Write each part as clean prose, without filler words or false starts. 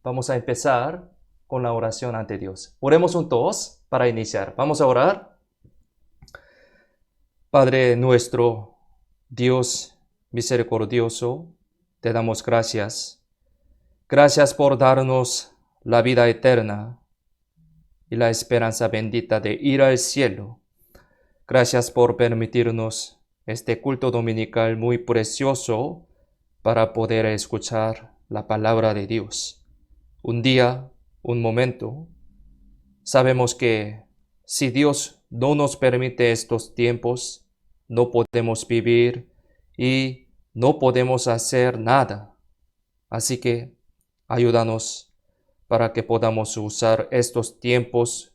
Vamos a empezar con la oración ante Dios. Oremos juntos para iniciar. Vamos a orar. Padre nuestro, Dios misericordioso, te damos gracias. Gracias por darnos la vida eterna y la esperanza bendita de ir al cielo. Gracias por permitirnos este culto dominical muy precioso para poder escuchar la palabra de Dios. Un día, un momento, sabemos que si Dios no nos permite estos tiempos, no podemos vivir y no podemos hacer nada. Así que ayúdanos para que podamos usar estos tiempos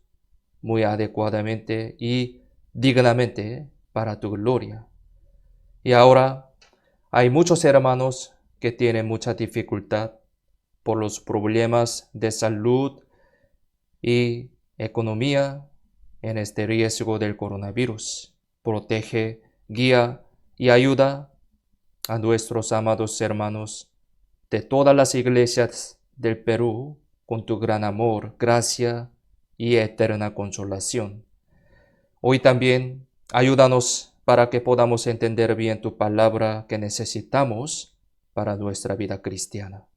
muy adecuadamente y dignamente para tu gloria. Y ahora hay muchos hermanos que tienen mucha dificultad por los problemas de salud y economía en este riesgo del coronavirus. Protege, guía y ayuda a nuestros amados hermanos de todas las iglesias del Perú con tu gran amor, gracia y eterna consolación. Hoy también ayúdanos para que podamos entender bien tu palabra que necesitamos para nuestra vida cristiana.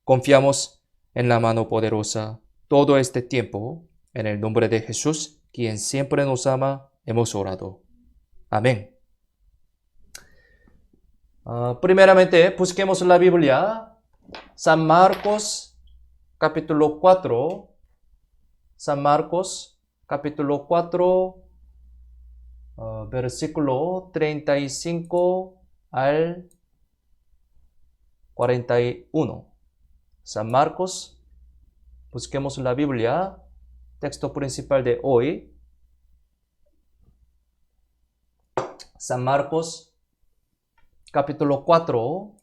Confiamos en la mano poderosa todo este tiempo. En el nombre de Jesús, quien siempre nos ama, hemos orado. Amén. Primeramente, busquemos la Biblia. San Marcos, capítulo 4. San Marcos, capítulo 4, versículo 35 al 41. San Marcos, busquemos la Biblia, texto principal de hoy. San Marcos, capítulo 4,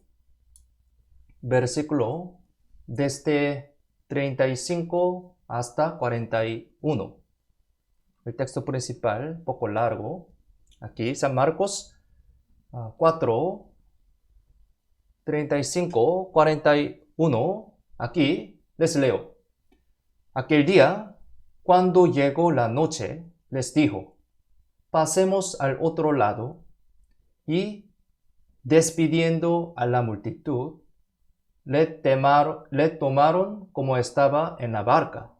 versículo desde 35 hasta 41. El texto principal, un poco largo. Aquí, San Marcos 4, 35, 41. Aquí les leo. Aquel día, cuando llegó la noche, les dijo: pasemos al otro lado, y despidiendo a la multitud, le tomaron como estaba en la barca.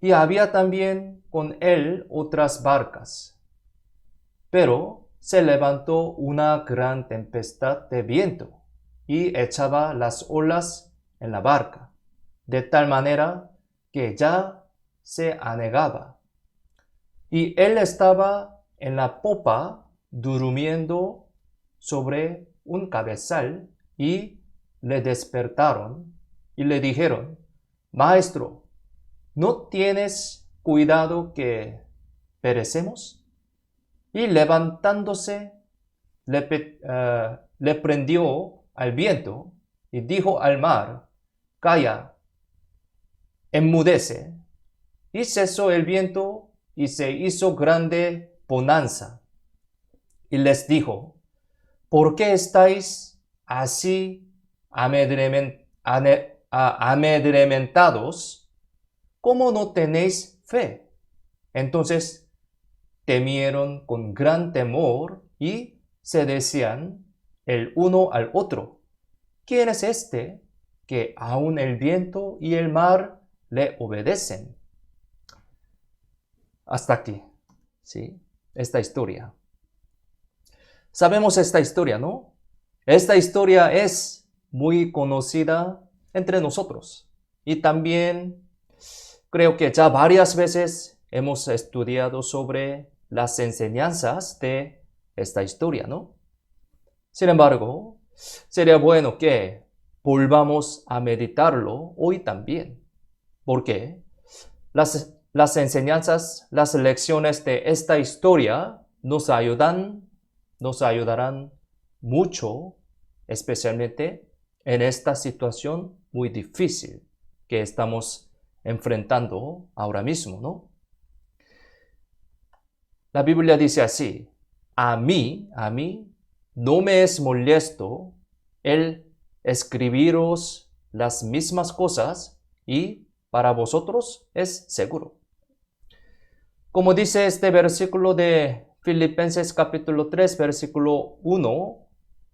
Y había también con él otras barcas. Pero se levantó una gran tempestad de viento y echaba las olas en la barca, de tal manera que ya se anegaba. Y él estaba en la popa durmiendo sobre un cabezal, y le despertaron y le dijeron: Maestro, ¿no tienes cuidado que perecemos? Y levantándose, le prendió al viento y dijo al mar: Calla, enmudece. Y cesó el viento y se hizo grande bonanza. Y les dijo: ¿Por qué estáis así amedrentados? ¿Cómo no tenéis fe? Entonces temieron con gran temor y se decían el uno al otro: ¿Quién es este que aun el viento y el mar le obedecen? Hasta aquí, ¿sí? Esta historia. Sabemos esta historia, ¿no? Esta historia es muy conocida entre nosotros. Y también creo que ya varias veces hemos estudiado sobre las enseñanzas de esta historia, ¿no? Sin embargo, sería bueno que volvamos a meditarlo hoy también, porque las enseñanzas, las lecciones de esta historia nos ayudarán mucho, especialmente en esta situación muy difícil que estamos enfrentando ahora mismo, ¿no? La Biblia dice así: a mí, no me es molesto el escribiros las mismas cosas, y para vosotros es seguro. Como dice este versículo de Filipenses capítulo 3, versículo 1,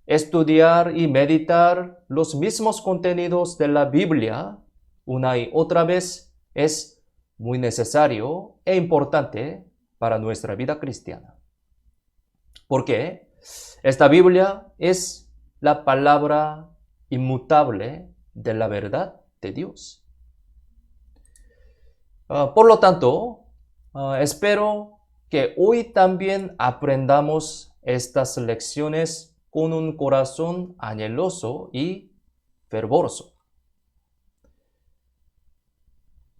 estudiar y meditar los mismos contenidos de la Biblia una y otra vez es muy necesario e importante para nuestra vida cristiana. Porque esta Biblia es la palabra inmutable de la verdad de Dios. Por lo tanto, espero que hoy también aprendamos estas lecciones con un corazón anheloso y fervoroso.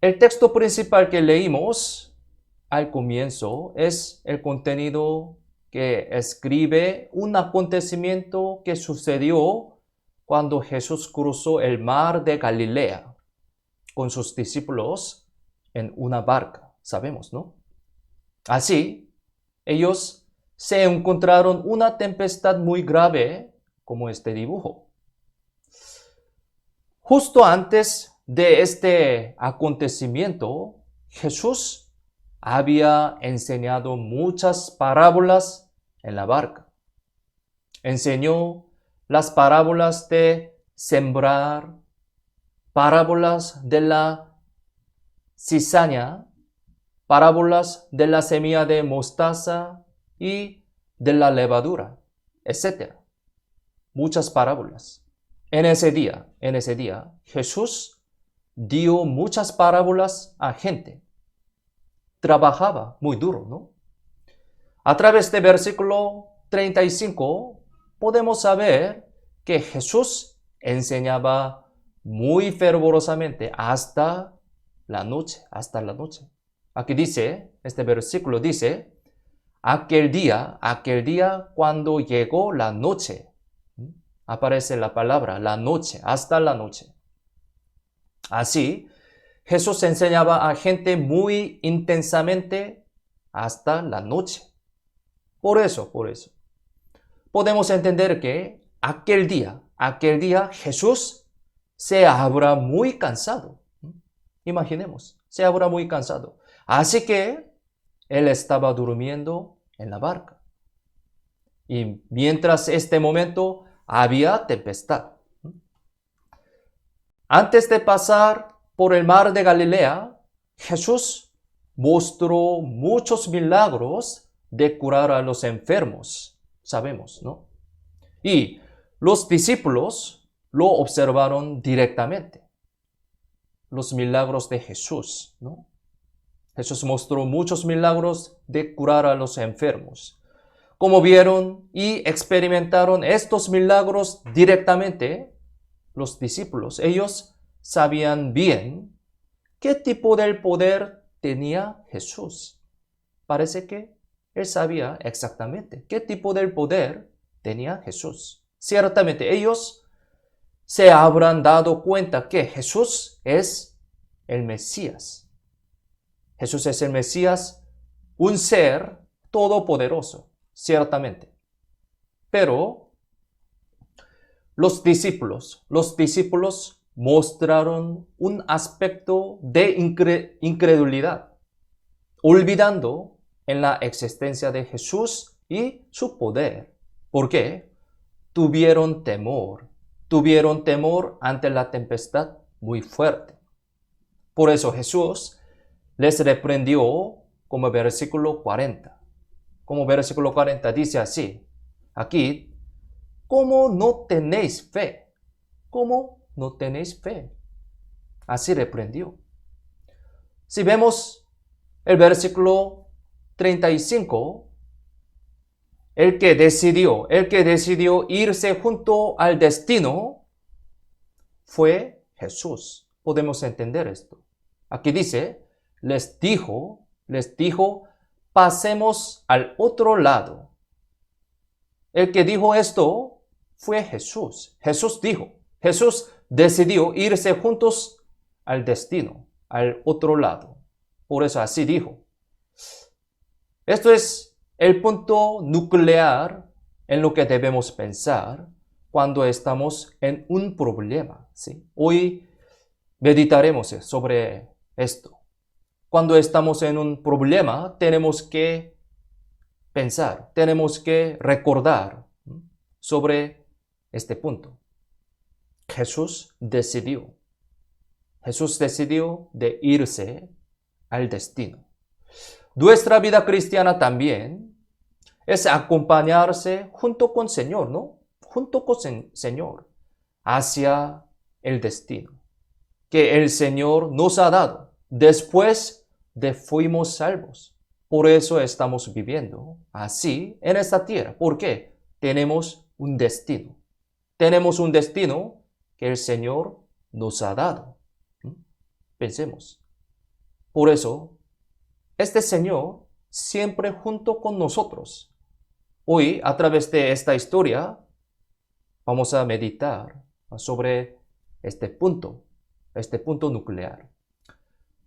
El texto principal que leímos al comienzo es el contenido que escribe un acontecimiento que sucedió cuando Jesús cruzó el mar de Galilea con sus discípulos en una barca, sabemos, ¿no? Así, ellos se encontraron una tempestad muy grave, como este dibujo. Justo antes de este acontecimiento, Jesús había enseñado muchas parábolas en la barca. Enseñó las parábolas de sembrar, parábolas de la cizaña, parábolas de la semilla de mostaza y de la levadura, etc. Muchas parábolas. En ese día, Jesús dio muchas parábolas a gente. Trabajaba muy duro, ¿no? A través del versículo 35 podemos saber que Jesús enseñaba muy fervorosamente hasta la noche. Aquí dice, este versículo dice: aquel día cuando llegó la noche. Aparece la palabra, la noche, hasta la noche. Así, Jesús enseñaba a gente muy intensamente hasta la noche. Por eso, podemos entender que aquel día Jesús se habrá muy cansado. Imaginemos, se habrá muy cansado. Así que él estaba durmiendo en la barca. Y mientras este momento había tempestad. Antes de pasar por el mar de Galilea, Jesús mostró muchos milagros de curar a los enfermos, sabemos, ¿no? Y los discípulos lo observaron directamente, los milagros de Jesús, ¿no? Jesús mostró muchos milagros de curar a los enfermos. Como vieron y experimentaron estos milagros directamente, los discípulos, ellos sabían bien qué tipo de poder tenía Jesús. Parece que él sabía exactamente qué tipo de poder tenía Jesús. Ciertamente ellos se habrán dado cuenta que Jesús es el Mesías. Jesús es el Mesías, un ser todopoderoso, ciertamente. Pero los discípulos mostraron un aspecto de incredulidad, olvidando en la existencia de Jesús y su poder. ¿Por qué? Tuvieron temor ante la tempestad muy fuerte. Por eso Jesús les reprendió como versículo 40. Como versículo 40 dice así, aquí, ¿cómo no tenéis fe? ¿Cómo no tenéis fe? Así reprendió. Si vemos el versículo 35, el que decidió irse junto al destino fue Jesús. Podemos entender esto. Aquí dice, les dijo, pasemos al otro lado. El que dijo esto fue Jesús. Jesús decidió irse juntos al destino, al otro lado. Por eso así dijo. Esto es el punto nuclear en lo que debemos pensar cuando estamos en un problema, ¿sí? Hoy meditaremos sobre esto. Cuando estamos en un problema, tenemos que pensar, tenemos que recordar sobre este punto. Jesús decidió de irse al destino. Nuestra vida cristiana también es acompañarse junto con el Señor, ¿no? Junto con el Señor hacia el destino que el Señor nos ha dado después de fuimos salvos. Por eso estamos viviendo así en esta tierra. ¿Por qué? Tenemos un destino. Tenemos un destino que el Señor nos ha dado. Pensemos. Por eso, este Señor siempre junto con nosotros. Hoy, a través de esta historia, vamos a meditar sobre este punto nuclear.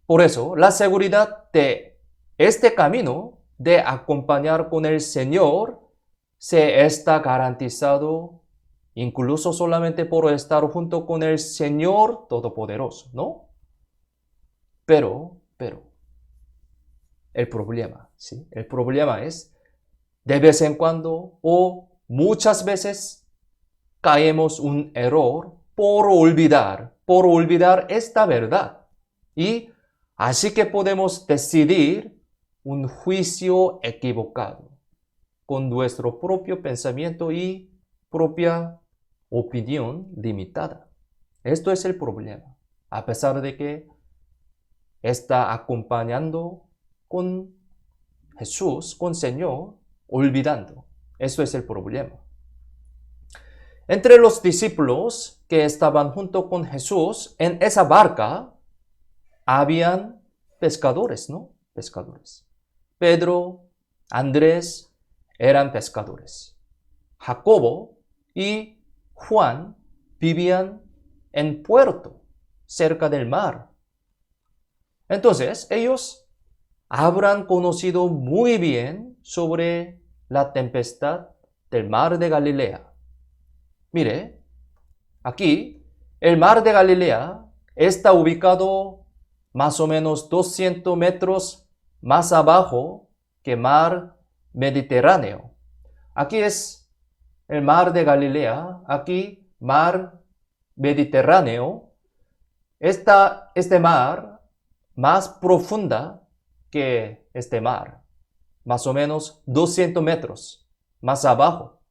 Por eso, la seguridad de este camino de acompañar con el Señor se está garantizado incluso solamente por estar junto con el Señor Todopoderoso, ¿no? Pero, el problema, ¿sí? El problema es, de vez en cuando o muchas veces caemos un error por olvidar esta verdad. Y así que podemos decidir un juicio equivocado con nuestro propio pensamiento y propia opinión limitada. Esto es el problema. A pesar de que está acompañando con Jesús, con Señor, olvidando. Esto es el problema. Entre los discípulos que estaban junto con Jesús en esa barca, habían pescadores, ¿no? Pescadores. Pedro, Andrés eran pescadores. Jacobo y Juan vivían en puerto, cerca del mar. Entonces, ellos habrán conocido muy bien sobre la tempestad del mar de Galilea. Mire, aquí el mar de Galilea está ubicado más o menos 200 metros más abajo que mar Mediterráneo. Aquí es el mar de Galilea, aquí mar Mediterráneo. Este mar más profunda que este mar, más o menos 200 metros más abajo.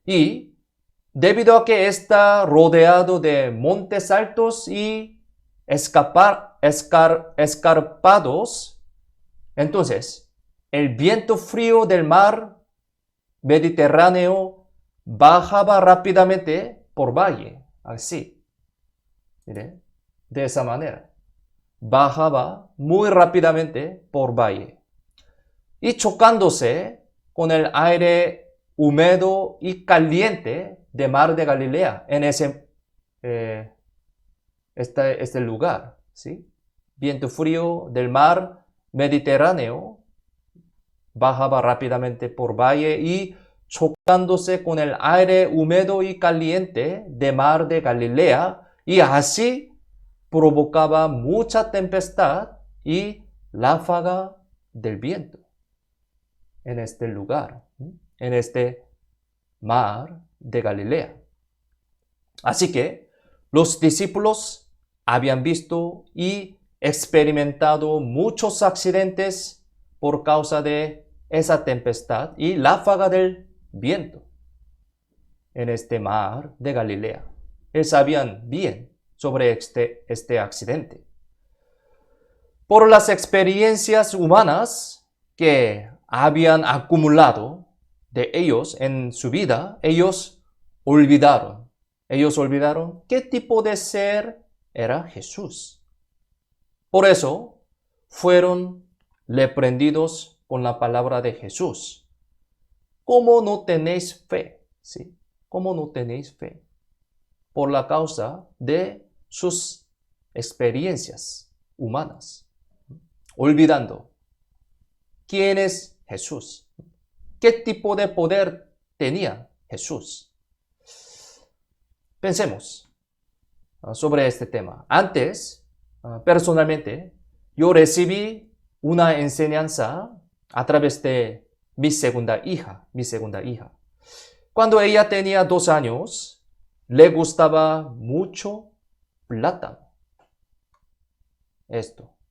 Y debido a que está rodeado de montes altos y escarpados, entonces el viento frío del mar Mediterráneo bajaba rápidamente por valle, así, ¿sí? De esa manera. Bajaba muy rápidamente por valle y chocándose con el aire húmedo y caliente de mar de Galilea en este lugar, ¿sí? Viento frío del mar Mediterráneo bajaba rápidamente por valle y chocándose con el aire húmedo y caliente de mar de Galilea, y así provocaba mucha tempestad y ráfaga del viento en este lugar, en este mar de Galilea. Así que los discípulos habían visto y experimentado muchos accidentes por causa de esa tempestad y ráfaga del viento en este mar de Galilea. Ellos sabían bien sobre este accidente. Por las experiencias humanas que habían acumulado de ellos en su vida, ellos olvidaron qué tipo de ser era Jesús. Por eso fueron reprendidos con la palabra de Jesús. ¿Cómo no tenéis fe? ¿Sí? ¿Cómo no tenéis fe? Por la causa de sus experiencias humanas, olvidando quién es Jesús, qué tipo de poder tenía Jesús. Pensemos sobre este tema. Antes, personalmente, yo recibí una enseñanza a través de mi segunda hija. Cuando ella tenía 2 años, le gustaba mucho plátano.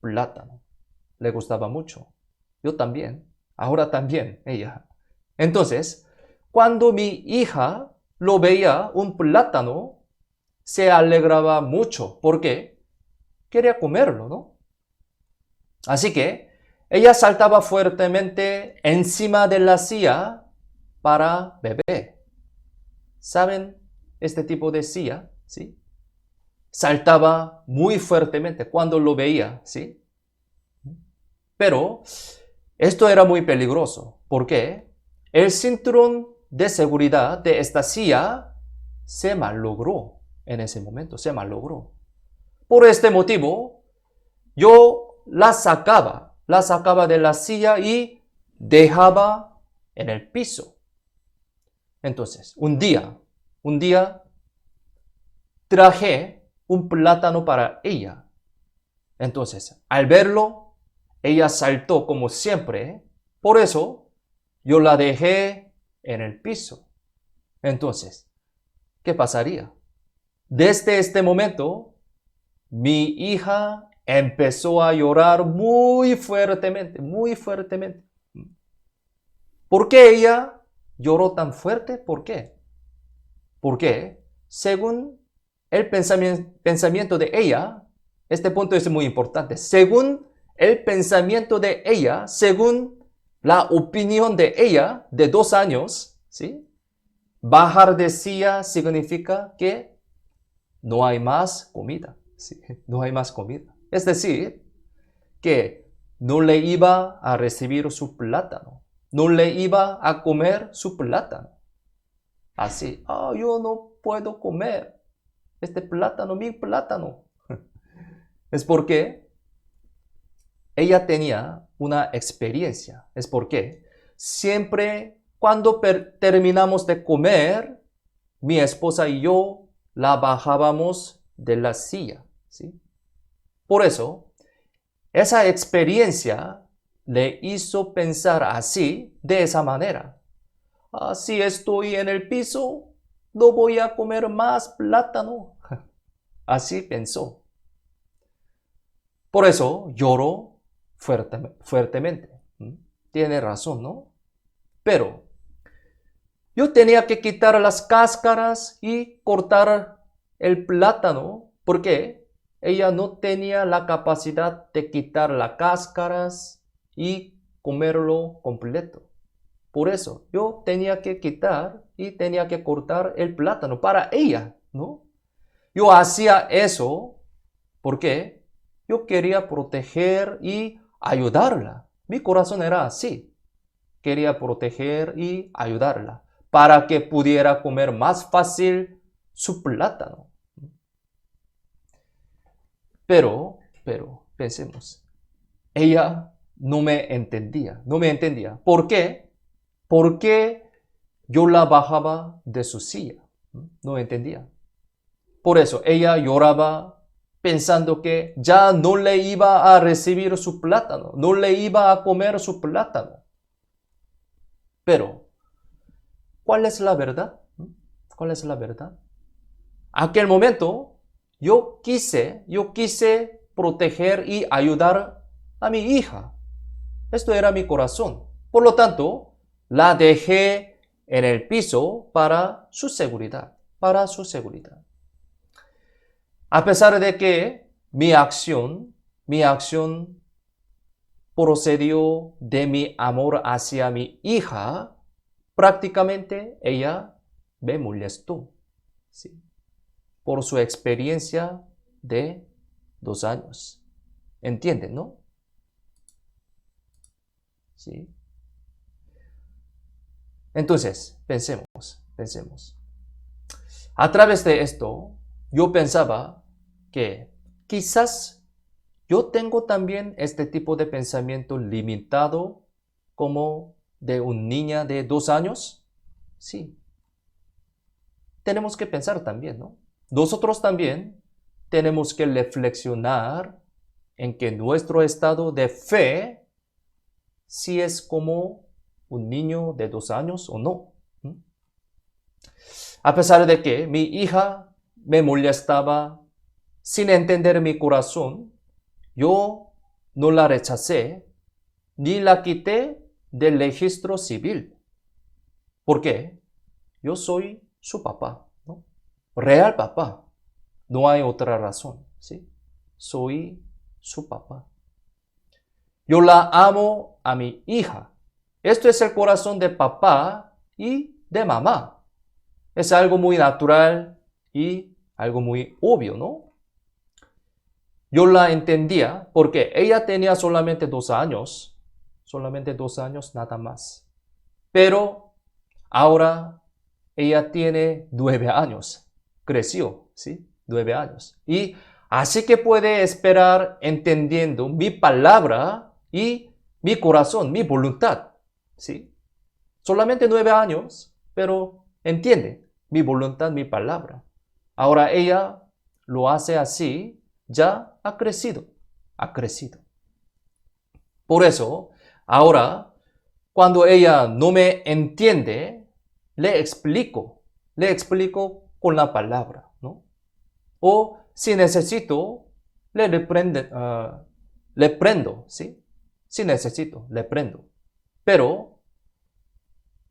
Plátano. Le gustaba mucho. Yo también. Ahora también, ella. Entonces, cuando mi hija lo veía un plátano, se alegraba mucho. ¿Por qué? Quería comerlo, ¿no? Así que ella saltaba fuertemente encima de la silla para beber. ¿Saben este tipo de silla? ¿Sí? Saltaba muy fuertemente cuando lo veía, ¿sí? Pero esto era muy peligroso. ¿Por qué? El cinturón de seguridad de esta silla se malogró en ese momento, se malogró. Por este motivo, yo la sacaba de la silla y dejaba en el piso. Entonces, un día traje un plátano para ella. Entonces, al verlo, ella saltó como siempre. Por eso, yo la dejé en el piso. Entonces, ¿qué pasaría? Desde este momento, mi hija empezó a llorar muy fuertemente. ¿Por qué ella lloró tan fuerte? ¿Por qué? Porque, según el pensamiento de ella, este punto es muy importante, según el pensamiento de ella, según la opinión de ella de 2 años, ¿sí? Bajar de silla significa que no hay más comida, ¿sí? No hay más comida. Es decir, que no le iba a recibir su plátano, no le iba a comer su plátano. Así, yo no puedo comer este plátano, mi plátano. Es porque ella tenía una experiencia. Es porque siempre cuando terminamos de comer, mi esposa y yo la bajábamos de la silla, ¿sí? Por eso, esa experiencia le hizo pensar así, de esa manera. Si estoy en el piso, no voy a comer más plátano. Así pensó. Por eso lloró fuertemente. Tiene razón, ¿no? Pero yo tenía que quitar las cáscaras y cortar el plátano porque ella no tenía la capacidad de quitar las cáscaras y comerlo completo. Por eso yo tenía que quitar y tenía que cortar el plátano para ella, ¿no? Yo hacía eso porque yo quería proteger y ayudarla. Mi corazón era así. Quería proteger y ayudarla para que pudiera comer más fácil su plátano. Pero, pensemos, ella no me entendía. ¿Por qué? Porque yo la bajaba de su silla. No entendía. Por eso ella lloraba pensando que ya no le iba a recibir su plátano, no le iba a comer su plátano. Pero, ¿cuál es la verdad? ¿Cuál es la verdad? Aquel momento, yo quise proteger y ayudar a mi hija. Esto era mi corazón. Por lo tanto, la dejé en el piso para su seguridad, A pesar de que mi acción procedió de mi amor hacia mi hija, prácticamente ella me molestó, ¿sí? Por su experiencia de 2 años. ¿Entienden, no? ¿Sí? Entonces, pensemos. A través de esto, yo pensaba que quizás yo tengo también este tipo de pensamiento limitado como de una niña de 2 años. Sí. Tenemos que pensar también, ¿no? Nosotros también tenemos que reflexionar en que nuestro estado de fe si es como un niño de 2 años o no. A pesar de que mi hija me molestaba sin entender mi corazón, yo no la rechacé ni la quité del registro civil. ¿Por qué? Yo soy su papá, ¿no? Real papá. No hay otra razón, ¿sí? Soy su papá. Yo la amo a mi hija. Esto es el corazón de papá y de mamá. Es algo muy natural y algo muy obvio, ¿no? Yo la entendía porque ella tenía solamente 2 años, nada más. Pero ahora ella tiene 9 años, creció, ¿sí? 9 años. Y así que puede esperar entendiendo mi palabra y mi corazón, mi voluntad, ¿sí? Solamente 9 años, pero entiende mi voluntad, mi palabra. Ahora ella lo hace así, ya ha crecido. Por eso, ahora, cuando ella no me entiende, le explico con la palabra, ¿no? O si necesito, le prendo, ¿sí? Si necesito, le prendo. Pero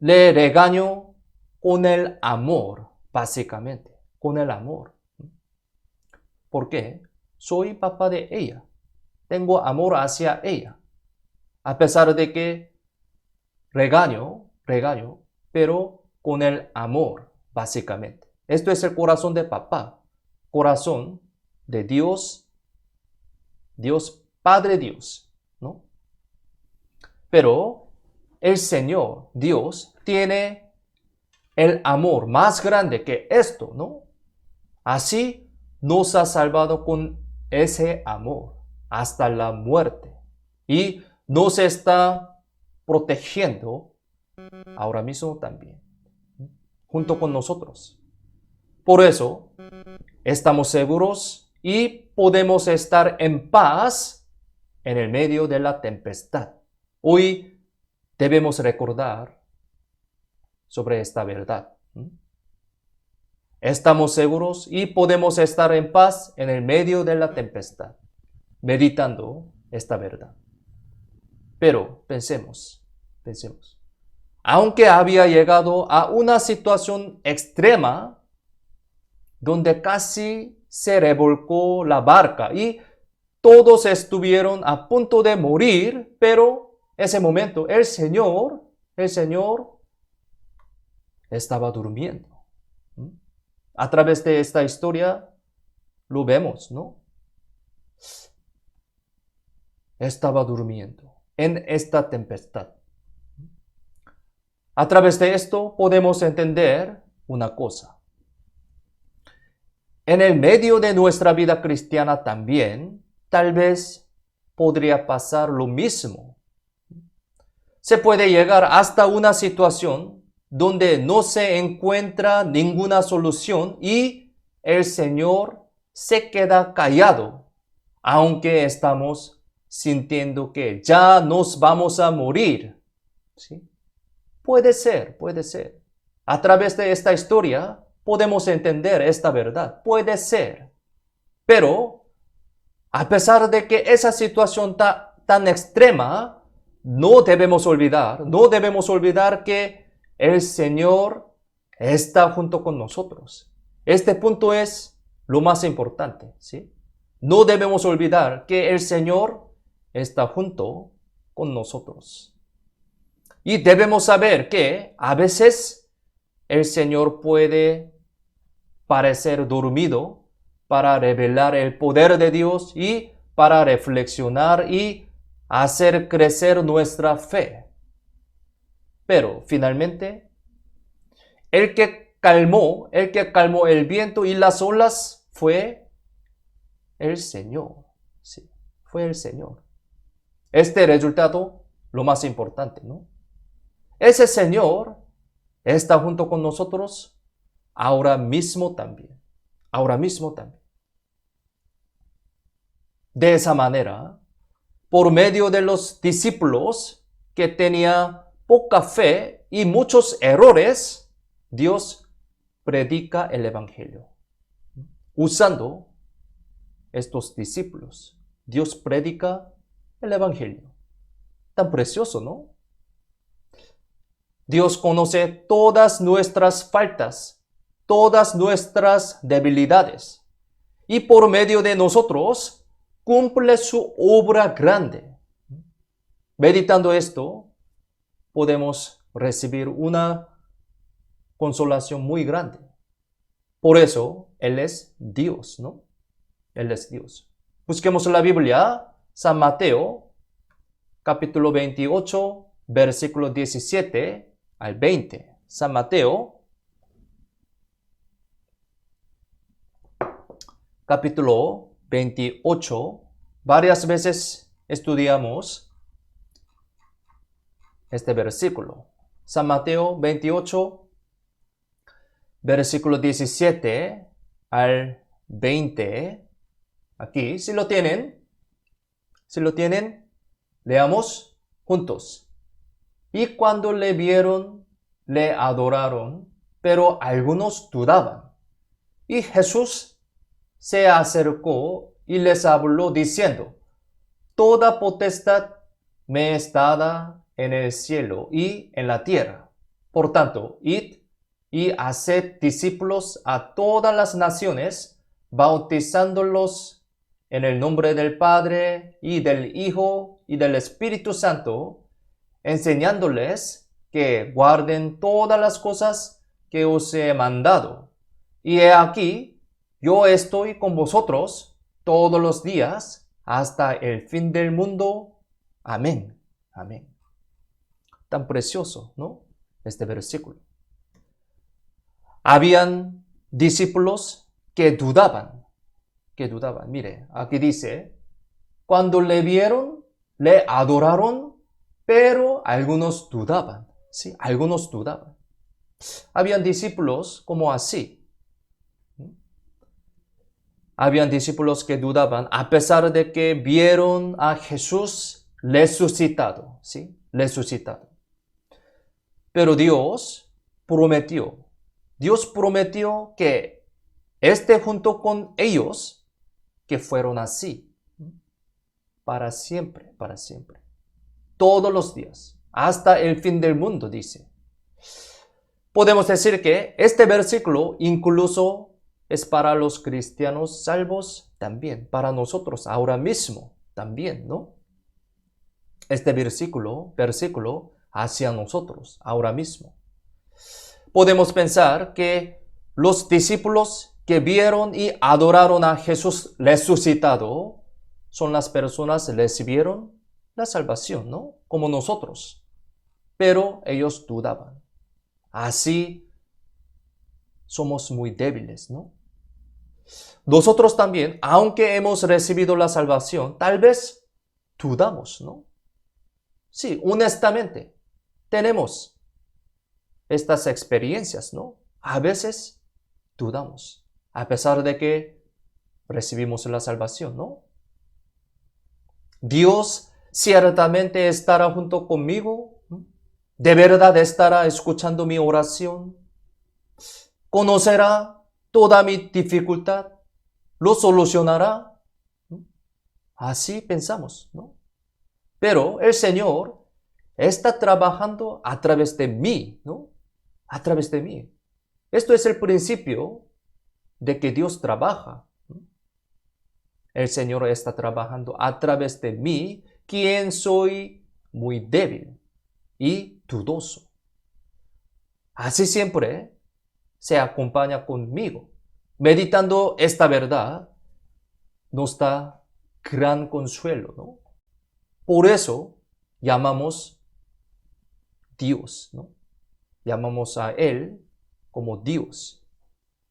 le regaño con el amor, básicamente, con el amor. ¿Por qué? Soy papá de ella. Tengo amor hacia ella. A pesar de que regaño, pero con el amor, básicamente. Esto es el corazón de papá, corazón de Dios, Padre Dios, ¿no? Pero el Señor, Dios, tiene el amor más grande que esto, ¿no? Así nos ha salvado con ese amor hasta la muerte y nos está protegiendo ahora mismo también, junto con nosotros. Por eso, estamos seguros y podemos estar en paz en el medio de la tempestad. Hoy debemos recordar sobre esta verdad. Estamos seguros y podemos estar en paz en el medio de la tempestad, meditando esta verdad. Pero pensemos. Aunque había llegado a una situación extrema donde casi se revolcó la barca y todos estuvieron a punto de morir, pero ese momento el Señor estaba durmiendo. A través de esta historia lo vemos, ¿no? Estaba durmiendo en esta tempestad. A través de esto podemos entender una cosa. En el medio de nuestra vida cristiana también, tal vez podría pasar lo mismo. Se puede llegar hasta una situación donde no se encuentra ninguna solución y el Señor se queda callado, aunque estamos sintiendo que ya nos vamos a morir. ¿Sí? Puede ser. A través de esta historia podemos entender esta verdad. Puede ser. Pero, a pesar de que esa situación tan extrema, no debemos olvidar que el Señor está junto con nosotros. Este punto es lo más importante, ¿sí? No debemos olvidar que el Señor está junto con nosotros. Y debemos saber que a veces el Señor puede parecer dormido para revelar el poder de Dios y para reflexionar y hacer crecer nuestra fe. Pero finalmente, el que calmó el viento y las olas fue el Señor. Sí, fue el Señor. Este resultado, lo más importante, ¿no? Ese Señor está junto con nosotros ahora mismo también. De esa manera, por medio de los discípulos que tenían poca fe y muchos errores, Dios predica el Evangelio. Usando estos discípulos, Dios predica el Evangelio. Tan precioso, ¿no? Dios conoce todas nuestras faltas, todas nuestras debilidades, y por medio de nosotros cumple su obra grande. Meditando esto, podemos recibir una consolación muy grande. Por eso, Él es Dios, ¿no? Él es Dios. Busquemos la Biblia, San Mateo, capítulo 28, versículo 17 al 20. San Mateo, capítulo 28. Varias veces estudiamos este versículo. San Mateo 28, versículo 17 al 20. Aquí, si lo tienen, leamos juntos. Y cuando le vieron, le adoraron, pero algunos dudaban. Y Jesús se acercó y les habló diciendo: Toda potestad me es dada en el cielo y en la tierra. Por tanto, id y haced discípulos a todas las naciones, bautizándolos en el nombre del Padre y del Hijo y del Espíritu Santo, enseñándoles que guarden todas las cosas que os he mandado. Y he aquí, yo estoy con vosotros todos los días hasta el fin del mundo. Amén. Amén. Tan precioso, ¿no? Este versículo. Habían discípulos que dudaban. Mire, aquí dice, cuando le vieron, le adoraron, pero algunos dudaban. Sí, algunos dudaban. Habían discípulos como así. Habían discípulos que dudaban, a pesar de que vieron a Jesús resucitado, ¿sí? Resucitado. Pero Dios prometió que esté junto con ellos que fueron así, para siempre, para siempre. Todos los días, hasta el fin del mundo, dice. Podemos decir que este versículo incluso es para los cristianos salvos también, para nosotros ahora mismo también, ¿no? Este versículo hacia nosotros ahora mismo. Podemos pensar que los discípulos que vieron y adoraron a Jesús resucitado son las personas que recibieron la salvación, ¿no? Como nosotros. Pero ellos dudaban. Así somos muy débiles, ¿no? Nosotros también, aunque hemos recibido la salvación, tal vez dudamos, ¿no? Sí, honestamente, tenemos estas experiencias, ¿no? A veces dudamos, a pesar de que recibimos la salvación, ¿no? Dios ciertamente estará junto conmigo, ¿no? De verdad estará escuchando mi oración, conocerá toda mi dificultad, lo solucionará, ¿no? Así pensamos, ¿no? Pero el Señor está trabajando a través de mí, ¿no? A través de mí. Esto es el principio de que Dios trabaja. El Señor está trabajando a través de mí, quien soy muy débil y dudoso. Así siempre se acompaña conmigo. Meditando esta verdad nos da gran consuelo, ¿no? Por eso llamamos Dios, ¿no? Llamamos a Él como Dios,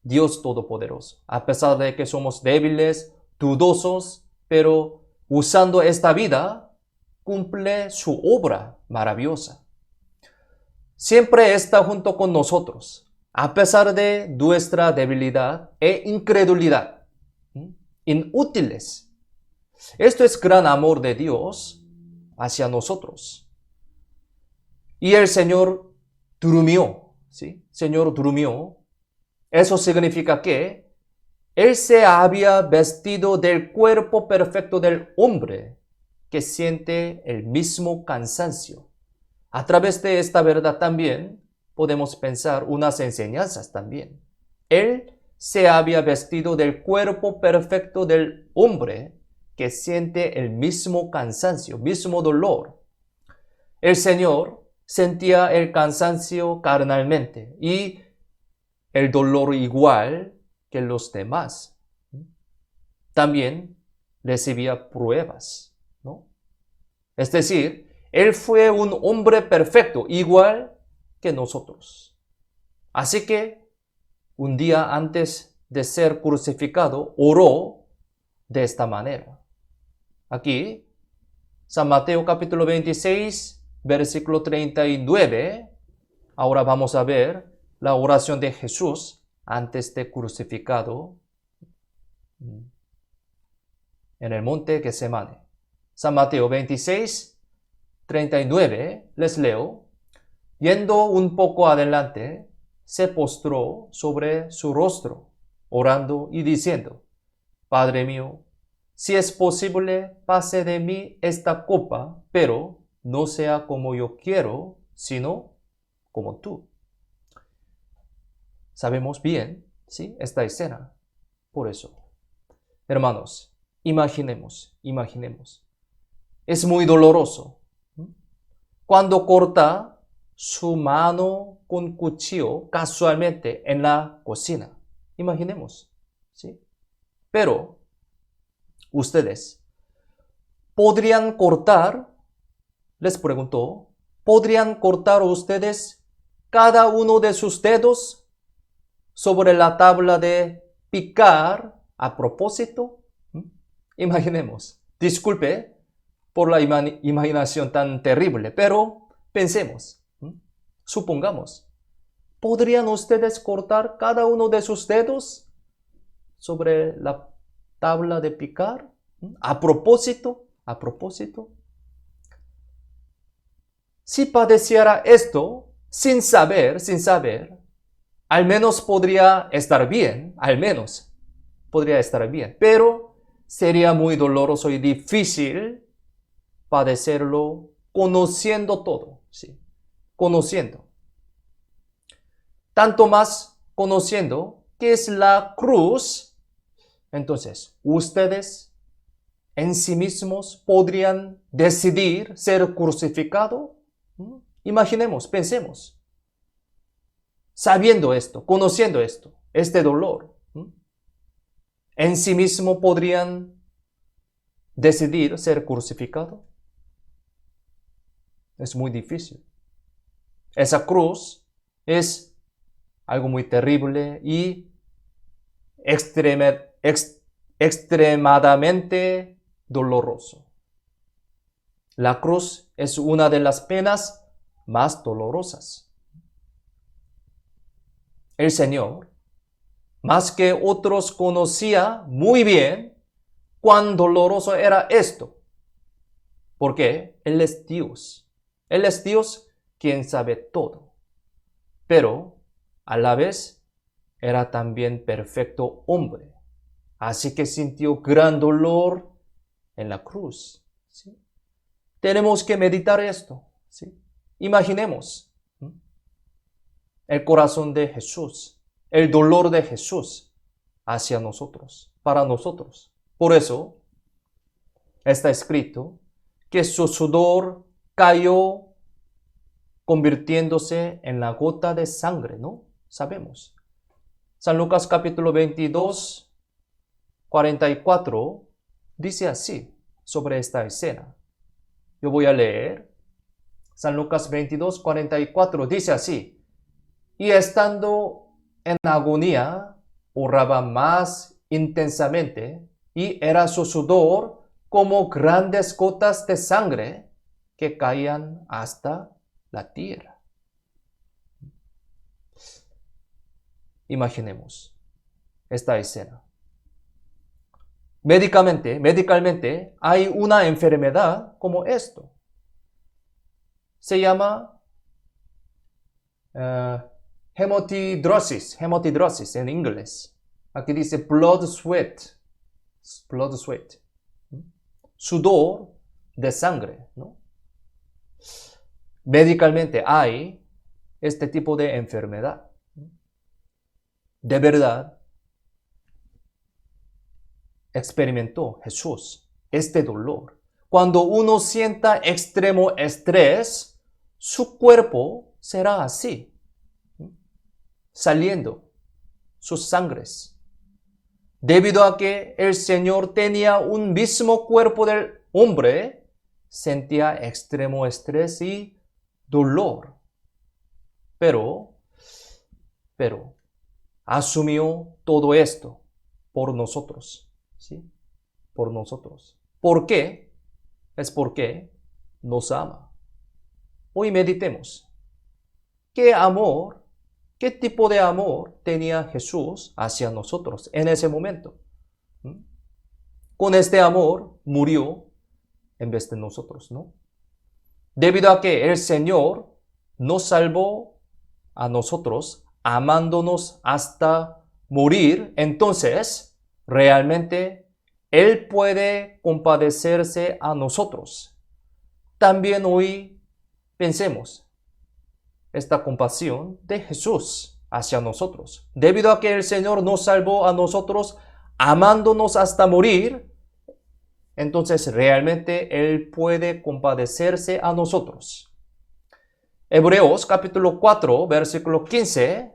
Dios Todopoderoso. A pesar de que somos débiles, dudosos, pero usando esta vida, cumple su obra maravillosa. Siempre está junto con nosotros, a pesar de nuestra debilidad e incredulidad, inútiles. Esto es gran amor de Dios hacia nosotros. Y el Señor durmió, ¿sí? Señor durmió. Eso significa que Él se había vestido del cuerpo perfecto del hombre que siente el mismo cansancio. A través de esta verdad también podemos pensar unas enseñanzas también. Él se había vestido del cuerpo perfecto del hombre que siente el mismo cansancio, mismo dolor. El Señor sentía el cansancio carnalmente y el dolor igual que los demás. También recibía pruebas, ¿no? Es decir, Él fue un hombre perfecto, igual que nosotros. Así que un día antes de ser crucificado, oró de esta manera. Aquí, San Mateo capítulo 26, versículo 39. Ahora vamos a ver la oración de Jesús antes de crucificado en el monte Getsemaní. San Mateo 26, 39, les leo. Yendo un poco adelante, se postró sobre su rostro, orando y diciendo: Padre mío, si es posible, pase de mí esta copa, pero no sea como yo quiero, sino como tú. Sabemos bien, ¿sí?, esta escena. Por eso, hermanos, imaginemos. Es muy doloroso. Cuando corta su mano con cuchillo casualmente en la cocina. Imaginemos, ¿sí? Pero ustedes podrían cortar, les preguntó, ¿podrían cortar ustedes cada uno de sus dedos sobre la tabla de picar a propósito? Imaginemos. Disculpe por la imaginación tan terrible, pero pensemos. Supongamos, ¿podrían ustedes cortar cada uno de sus dedos sobre la tabla de picar? ¿A propósito? si padeciera esto sin saber, al menos podría estar bien, al menos podría estar bien, pero sería muy doloroso y difícil padecerlo conociendo todo, ¿sí? Conociendo. Tanto más conociendo qué es la cruz. Entonces, ustedes en sí mismos podrían decidir ser crucificados. Imaginemos, pensemos. Sabiendo esto, conociendo esto, este dolor, en sí mismo podrían decidir ser crucificados. Es muy difícil. Esa cruz es algo muy terrible y extremadamente doloroso. La cruz es una de las penas más dolorosas. El Señor, más que otros, conocía muy bien cuán doloroso era esto, porque Él es Dios. Él es Dios quien sabe todo, pero a la vez era también perfecto hombre. Así que sintió gran dolor en la cruz. ¿Sí? Tenemos que meditar esto. ¿Sí? Imaginemos el corazón de Jesús, el dolor de Jesús hacia nosotros, para nosotros. Por eso está escrito que su sudor cayó convirtiéndose en la gota de sangre, ¿no? Sabemos. San Lucas capítulo 22, 44 dice así sobre esta escena. Yo voy a leer. San Lucas 22, 44 dice así. Y estando en agonía, oraba más intensamente y era su sudor como grandes gotas de sangre que caían hasta la tierra. Imaginemos esta escena. Médicamente hay una enfermedad como esto. Se llama hemotidrosis en inglés. Aquí dice blood sweat. Sudor de sangre, ¿no? Médicamente hay este tipo de enfermedad. De verdad, experimentó Jesús este dolor. Cuando uno sienta extremo estrés, su cuerpo será así, saliendo sus sangres. Debido a que el Señor tenía un mismo cuerpo del hombre, sentía extremo estrés y dolor. Pero asumió todo esto por nosotros, ¿sí? Por nosotros. ¿Por qué? Es porque nos ama. Hoy meditemos. ¿Qué tipo de amor tenía Jesús hacia nosotros en ese momento? Con este amor murió en vez de nosotros, ¿no? Debido a que el Señor nos salvó a nosotros, amándonos hasta morir, entonces realmente Él puede compadecerse a nosotros. También hoy pensemos esta compasión de Jesús hacia nosotros. Debido a que el Señor nos salvó a nosotros, amándonos hasta morir, entonces realmente Él puede compadecerse a nosotros. Hebreos capítulo 4, versículo 15.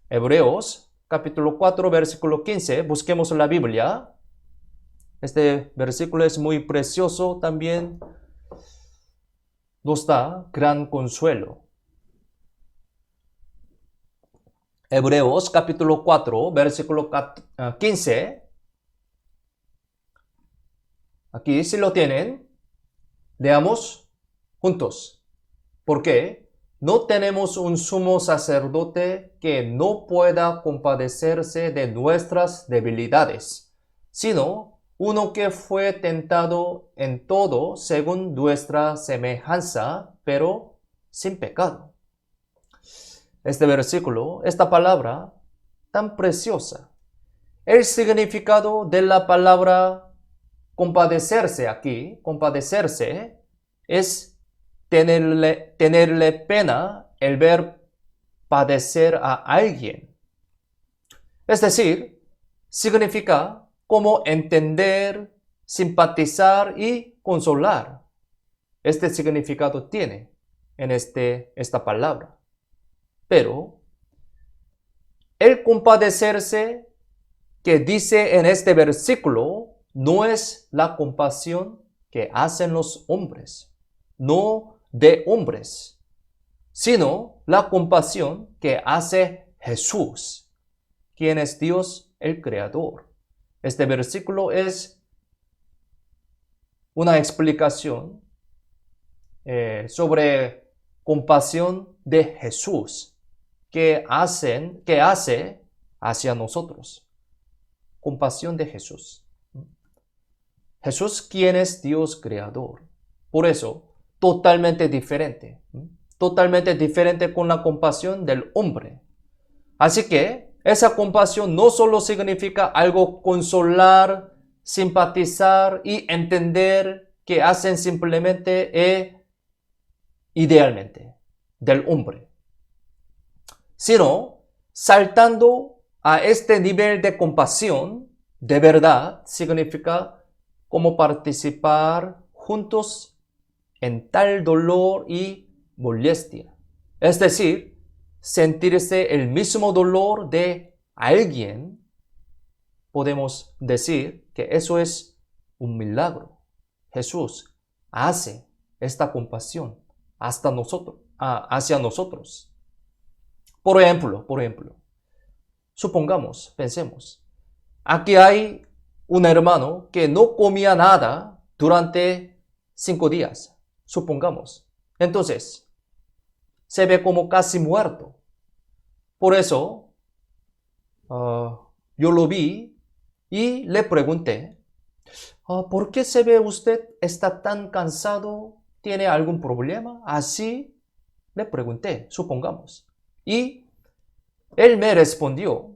Hebreos capítulo 4, versículo 15. Busquemos la Biblia. Este versículo es muy precioso, también nos da gran consuelo. Hebreos capítulo 4, versículo 15. Aquí si lo tienen, leamos juntos. Porque no tenemos un sumo sacerdote que no pueda compadecerse de nuestras debilidades, sino uno que fue tentado en todo según nuestra semejanza, pero sin pecado. Este versículo, esta palabra tan preciosa, el significado de la palabra compadecerse aquí, compadecerse, es tenerle pena el ver padecer a alguien. Es decir, significa como entender, simpatizar y consolar. Este significado tiene en esta palabra. Pero el compadecerse que dice en este versículo no es la compasión que hacen los hombres, no de hombres, sino la compasión que hace Jesús, quien es Dios el Creador. Este versículo es una explicación sobre compasión de Jesús que hace hacia nosotros. Compasión de Jesús. Jesús, quien es Dios creador. Por eso, totalmente diferente con la compasión del hombre. Así que, esa compasión no solo significa algo consolar, simpatizar y entender que hacen simplemente idealmente del hombre, sino saltando a este nivel de compasión, de verdad, significa como participar juntos en tal dolor y molestia. Es decir, sentirse el mismo dolor de alguien. Podemos decir que eso es un milagro. Jesús hace esta compasión hacia nosotros. Por ejemplo, supongamos, pensemos, aquí hay un hermano que no comía nada durante 5 días, supongamos. Entonces, se ve como casi muerto. Por eso, yo lo vi y le pregunté, ¿por qué se ve usted está tan cansado? ¿Tiene algún problema? Así le pregunté, supongamos. Y él me respondió,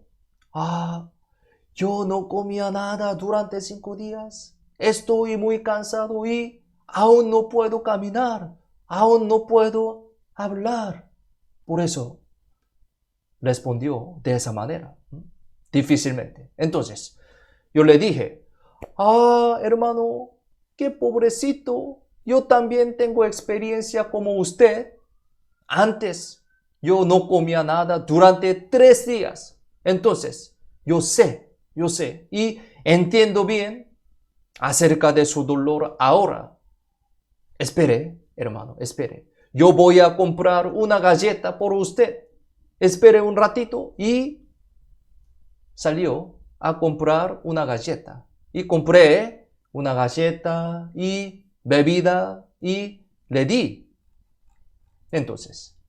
yo no comía nada durante 5 días. Estoy muy cansado y aún no puedo caminar. Aún no puedo hablar. Por eso respondió de esa manera, difícilmente. Entonces, yo le dije, hermano, qué pobrecito. Yo también tengo experiencia como usted. Antes, yo no comía nada durante 3 días. Entonces, yo sé y entiendo bien acerca de su dolor ahora. Espere, hermano, espere. Yo voy a comprar una galleta por usted. Espere un ratito y salió a comprar una galleta. Y compré una galleta y bebida y le di. Entonces,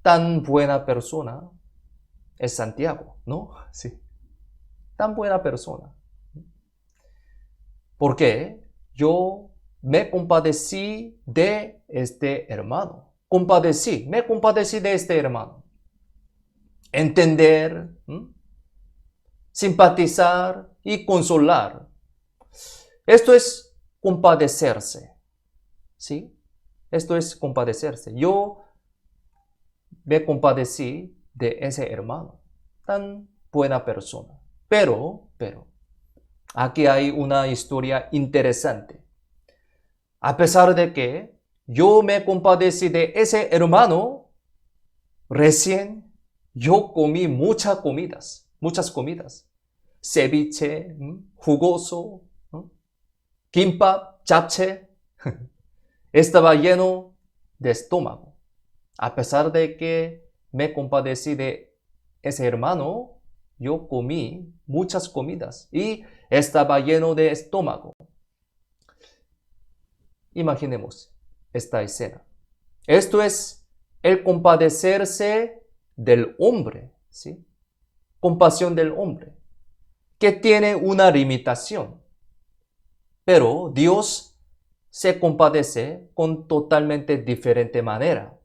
tan buena persona es Santiago, ¿no? Sí. Tan buena persona. Porque yo me compadecí de este hermano. Me compadecí de este hermano. Entender, simpatizar y consolar. Esto es compadecerse. ¿Sí? Esto es compadecerse. Yo me compadecí de ese hermano. Tan buena persona. Pero, aquí hay una historia interesante. A pesar de que yo me compadecí de ese hermano, recién yo comí muchas comidas. Ceviche, jugoso, kimbap, japchae. Estaba lleno de estómago. A pesar de que me compadecí de ese hermano, yo comí muchas comidas y estaba lleno de estómago. Imaginemos esta escena. Esto es el compadecerse del hombre, ¿sí? Compasión del hombre, que tiene una limitación. Pero Dios se compadece con totalmente diferente manera.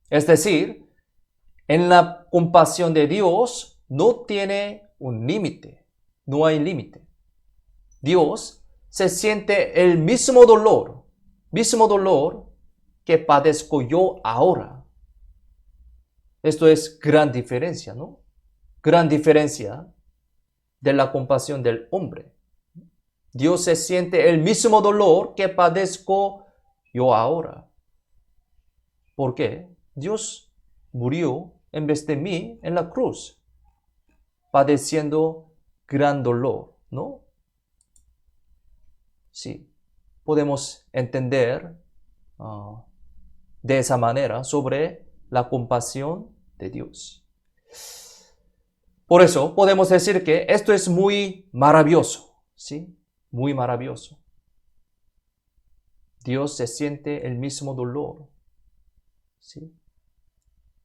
Es decir, en la compasión de Dios no tiene un límite, no hay límite. Dios se siente el mismo dolor que padezco yo ahora. Esto es gran diferencia, ¿no? Gran diferencia de la compasión del hombre. Dios se siente el mismo dolor que padezco yo ahora. ¿Por qué? Dios murió en vez de mí en la cruz, padeciendo gran dolor, ¿no? Sí, podemos entender de esa manera sobre la compasión de Dios. Por eso podemos decir que esto es muy maravilloso, ¿sí? Muy maravilloso. Dios se siente el mismo dolor, ¿sí?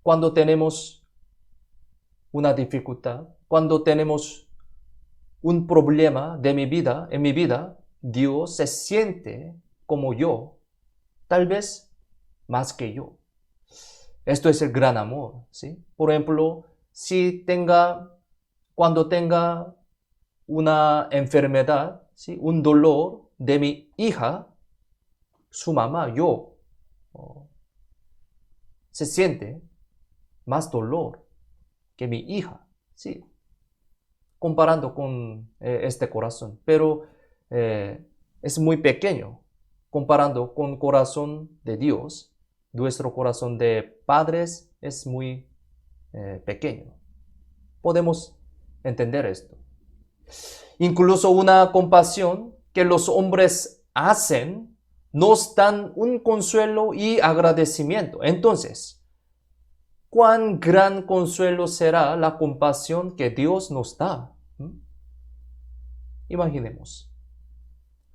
Cuando tenemos una dificultad, cuando tenemos un problema de mi vida, en mi vida, Dios se siente como yo, tal vez más que yo. Esto es el gran amor, ¿sí? Por ejemplo, cuando tenga una enfermedad, ¿sí? Un dolor de mi hija, su mamá, yo, se siente más dolor que mi hija, ¿sí? Comparando con este corazón, pero es muy pequeño comparando con el corazón de Dios. Nuestro corazón de padres es muy pequeño. Podemos entender esto. Incluso una compasión que los hombres hacen nos dan un consuelo y agradecimiento. Entonces, ¿cuán gran consuelo será la compasión que Dios nos da? Imaginemos.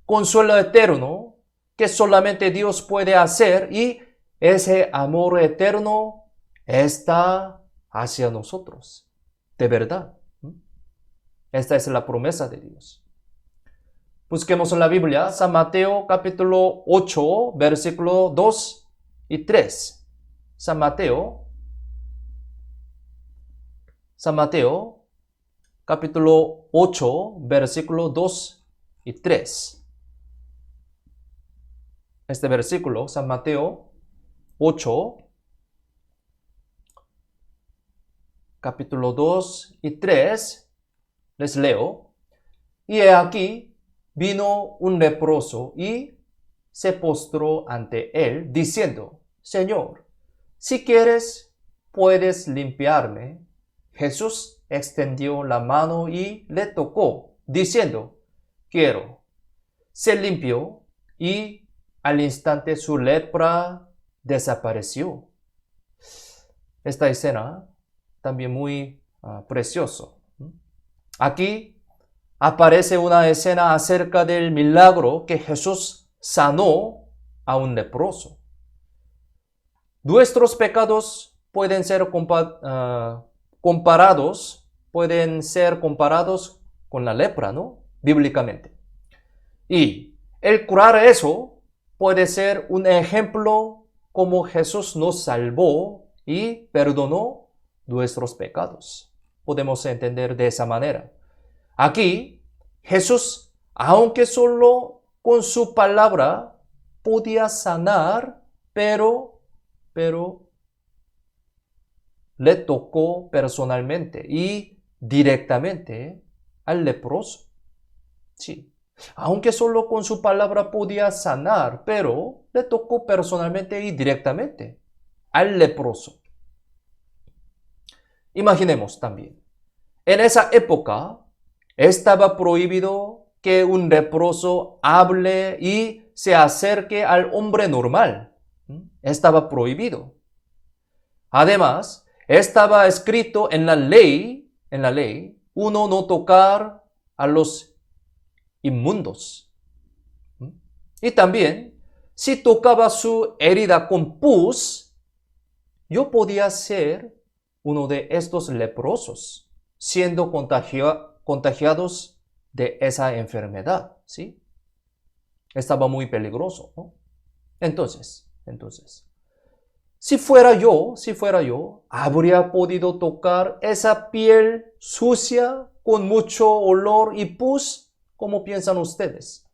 Consuelo eterno que solamente Dios puede hacer, y ese amor eterno está hacia nosotros. De verdad. Esta es la promesa de Dios. Busquemos en la Biblia, San Mateo capítulo 8, versículo 2 y 3. San Mateo capítulo 8, versículo 2 y 3. Este versículo, San Mateo 8, capítulo 2 y 3, les leo. Y he aquí, vino un leproso y se postró ante él, diciendo: Señor, si quieres, puedes limpiarme. Jesús extendió la mano y le tocó, diciendo: quiero. Se limpió y al instante su lepra desapareció. Esta escena también muy precioso. Aquí aparece una escena acerca del milagro que Jesús sanó a un leproso. Nuestros pecados pueden ser comparados con la lepra, ¿no? Bíblicamente. Y el curar eso puede ser un ejemplo como Jesús nos salvó y perdonó nuestros pecados. Podemos entender de esa manera. Aquí, Jesús, aunque solo con su palabra podía sanar, pero le tocó personalmente y directamente al leproso. Sí. Aunque solo con su palabra podía sanar, pero le tocó personalmente y directamente al leproso. Imaginemos también, en esa época estaba prohibido que un leproso hable y se acerque al hombre normal. Estaba prohibido. Además, estaba escrito en la ley, uno no tocar a los inmundos. Y también, si tocaba su herida con pus, yo podía ser uno de estos leprosos, siendo contagiados de esa enfermedad, ¿sí? Estaba muy peligroso, ¿no? Entonces, si fuera yo, habría podido tocar esa piel sucia con mucho olor y pus, ¿cómo piensan ustedes?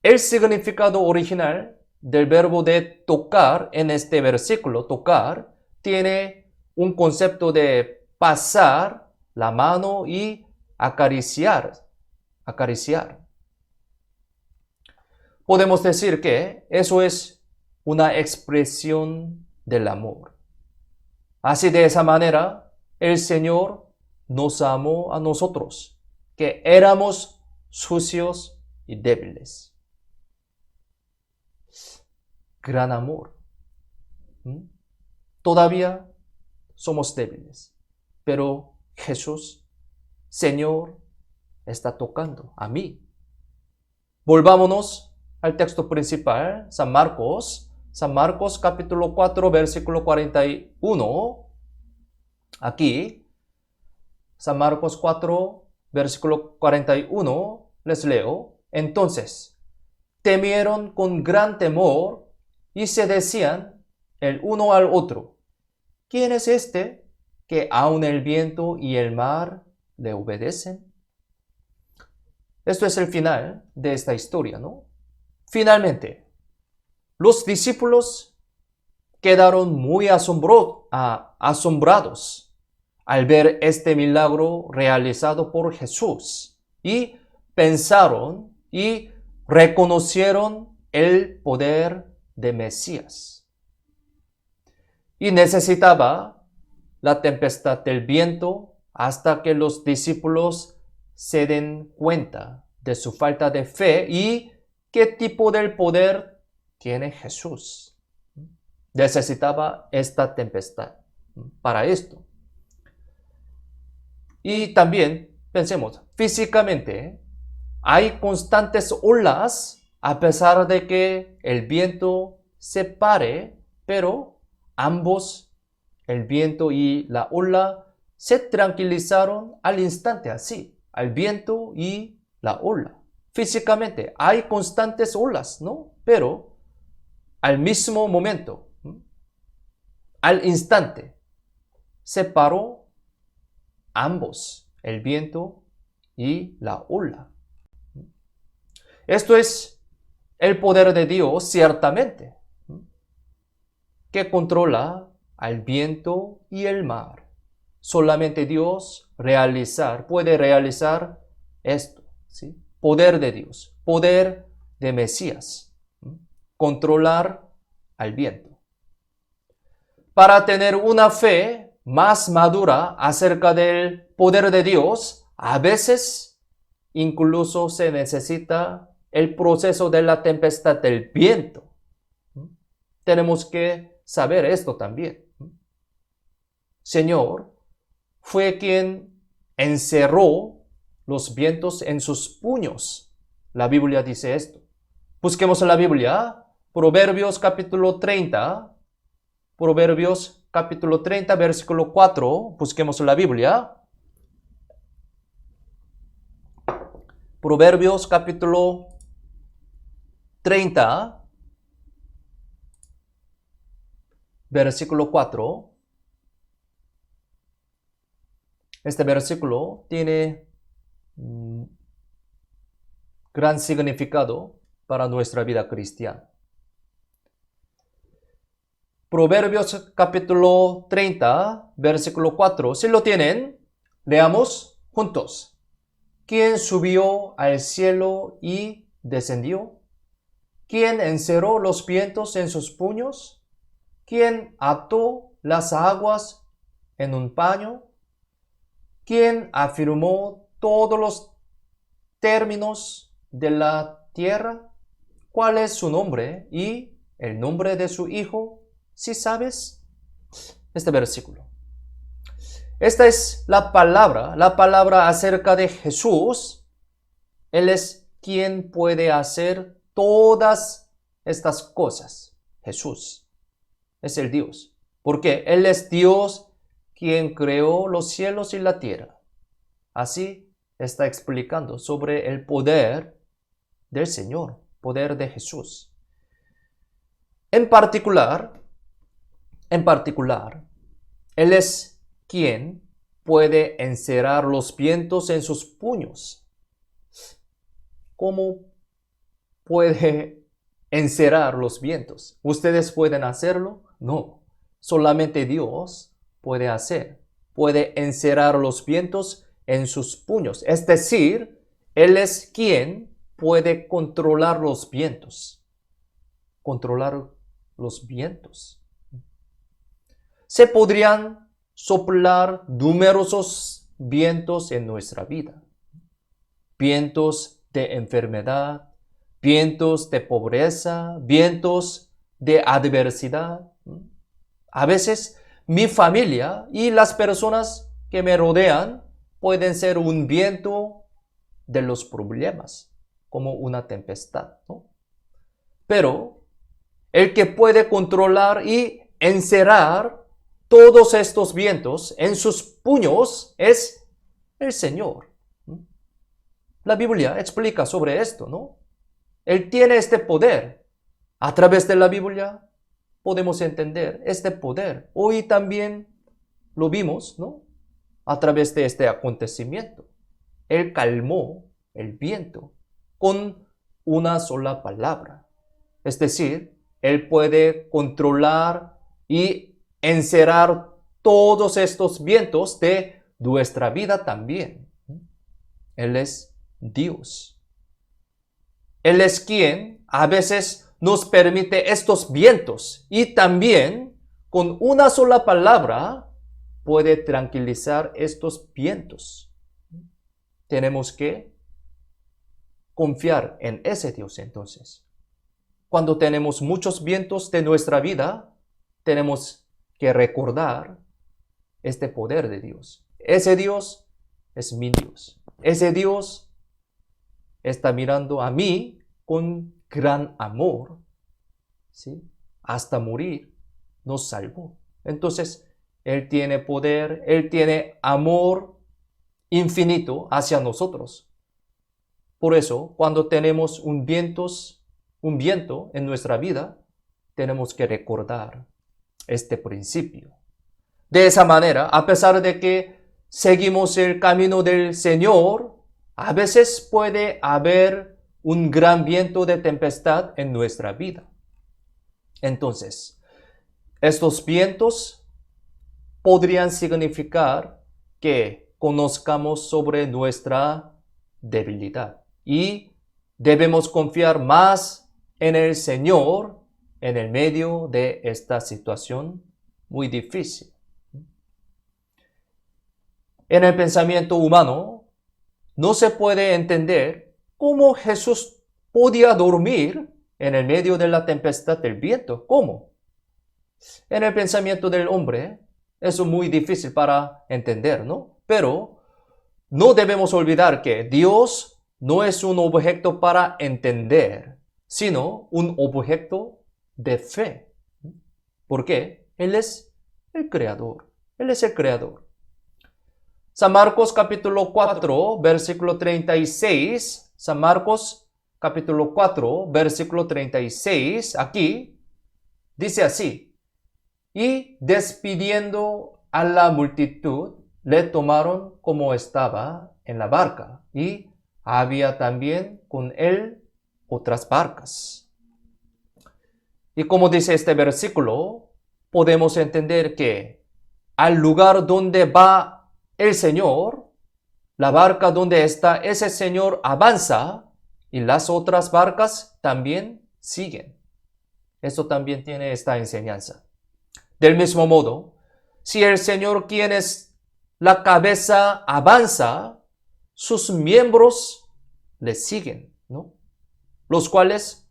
El significado original del verbo de tocar en este versículo, tocar, tiene un concepto de pasar la mano y acariciar. Podemos decir que eso es una expresión del amor. Así de esa manera, el Señor nos amó a nosotros, que éramos sucios y débiles. Gran amor. Todavía somos débiles, pero Jesús, Señor, está tocando a mí. Volvámonos al texto principal, San Marcos capítulo 4, versículo 41. Aquí, San Marcos 4, versículo 41, les leo. Entonces, temieron con gran temor y se decían el uno al otro, ¿quién es este que aun el viento y el mar le obedecen? Esto es el final de esta historia, ¿no? Finalmente, los discípulos quedaron muy asombrados al ver este milagro realizado por Jesús y pensaron y reconocieron el poder de Mesías. Y necesitaba la tempestad del viento hasta que los discípulos se den cuenta de su falta de fe y qué tipo de poder tiene Jesús. Necesitaba esta tempestad para esto. Y también, pensemos, físicamente hay constantes olas a pesar de que el viento se pare, pero ambos, el viento y la ola, se tranquilizaron al instante, así, al viento y la ola. Físicamente hay constantes olas, ¿no? Pero al mismo momento, al instante, se paró ambos, el viento y la ola. Esto es el poder de Dios, ciertamente, que controla al viento y el mar. Solamente Dios puede realizar esto, ¿sí? Poder de Dios, poder de Mesías, controlar al viento. Para tener una fe más madura acerca del poder de Dios, a veces incluso se necesita el proceso de la tempestad del viento. Tenemos que saber esto también. Señor fue quien encerró los vientos en sus puños. La Biblia dice esto. Busquemos en la Biblia, Proverbios capítulo 30, versículo 4. Busquemos en la Biblia. Proverbios capítulo 30, versículo 4. Este versículo tiene gran significado para nuestra vida cristiana. Proverbios capítulo 30, versículo 4. Si lo tienen, leamos juntos. ¿Quién subió al cielo y descendió? ¿Quién encerró los vientos en sus puños? ¿Quién ató las aguas en un paño? ¿Quién afirmó todos los términos de la tierra? ¿Cuál es su nombre y el nombre de su hijo? ¿Sí sabes? Este versículo. Esta es la palabra acerca de Jesús. Él es quien puede hacer todas estas cosas. Jesús es el Dios. Porque Él es Dios quien creó los cielos y la tierra. Así está explicando sobre el poder del Señor, poder de Jesús. En particular, Él es quien puede encerrar los vientos en sus puños. ¿Cómo puede encerrar los vientos? ¿Ustedes pueden hacerlo? No. Solamente Dios puede hacer. Puede encerrar los vientos en sus puños. Es decir, Él es quien puede controlar los vientos. Controlar los vientos. Se podrían soplar numerosos vientos en nuestra vida. Vientos de enfermedad, vientos de pobreza, vientos de adversidad. A veces mi familia y las personas que me rodean pueden ser un viento de los problemas, como una tempestad, ¿no? Pero el que puede controlar y encerrar todos estos vientos en sus puños es el Señor. La Biblia explica sobre esto, ¿no? Él tiene este poder. A través de la Biblia podemos entender este poder. Hoy también lo vimos, ¿no? A través de este acontecimiento. Él calmó el viento con una sola palabra. Es decir, Él puede controlar y encerrar todos estos vientos de nuestra vida también. Él es Dios. Él es quien a veces nos permite estos vientos y también con una sola palabra puede tranquilizar estos vientos. Tenemos que confiar en ese Dios entonces. Cuando tenemos muchos vientos de nuestra vida, tenemos que recordar este poder de Dios. Ese Dios es mi Dios. Ese Dios está mirando a mí con gran amor, ¿sí? Hasta morir nos salvó. Entonces, Él tiene poder, Él tiene amor infinito hacia nosotros. Por eso, cuando tenemos un viento en nuestra vida, tenemos que recordar este principio. De esa manera, a pesar de que seguimos el camino del Señor, a veces puede haber un gran viento de tempestad en nuestra vida. Entonces, estos vientos podrían significar que conozcamos sobre nuestra debilidad y debemos confiar más en el Señor en el medio de esta situación muy difícil. En el pensamiento humano, no se puede entender cómo Jesús podía dormir en el medio de la tempestad del viento. ¿Cómo? En el pensamiento del hombre, eso es muy difícil para entender, ¿no? Pero no debemos olvidar que Dios no es un objeto para entender, sino un objeto de fe. ¿Por qué? Él es el creador. Él es el creador. San Marcos capítulo 4, versículo 36. San Marcos capítulo 4, versículo 36. Aquí dice así. Y despidiendo a la multitud, le tomaron como estaba en la barca. Y había también con él otras barcas. Y como dice este versículo, podemos entender que al lugar donde va el Señor, la barca donde está ese Señor avanza y las otras barcas también siguen. Esto también tiene esta enseñanza. Del mismo modo, si el Señor, quien es la cabeza, avanza, sus miembros le siguen, ¿no? Los cuales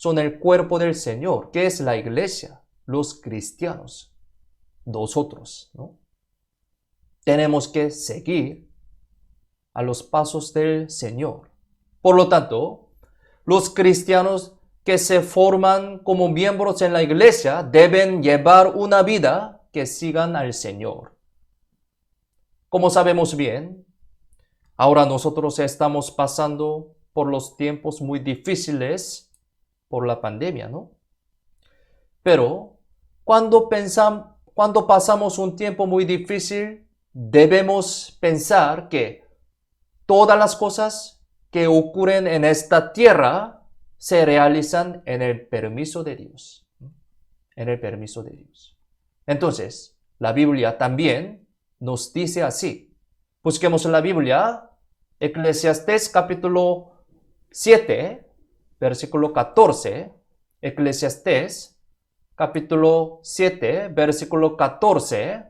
son el cuerpo del Señor, que es la iglesia, los cristianos, nosotros, ¿no? Tenemos que seguir a los pasos del Señor. Por lo tanto, los cristianos que se forman como miembros en la iglesia deben llevar una vida que sigan al Señor. Como sabemos bien, ahora nosotros estamos pasando por los tiempos muy difíciles por la pandemia, ¿no? Pero cuando pasamos un tiempo muy difícil, debemos pensar que todas las cosas que ocurren en esta tierra se realizan en el permiso de Dios. En el permiso de Dios. Entonces, la Biblia también nos dice así. Busquemos en la Biblia, Eclesiastés capítulo 7, versículo 14. Eclesiastés capítulo 7, versículo 14.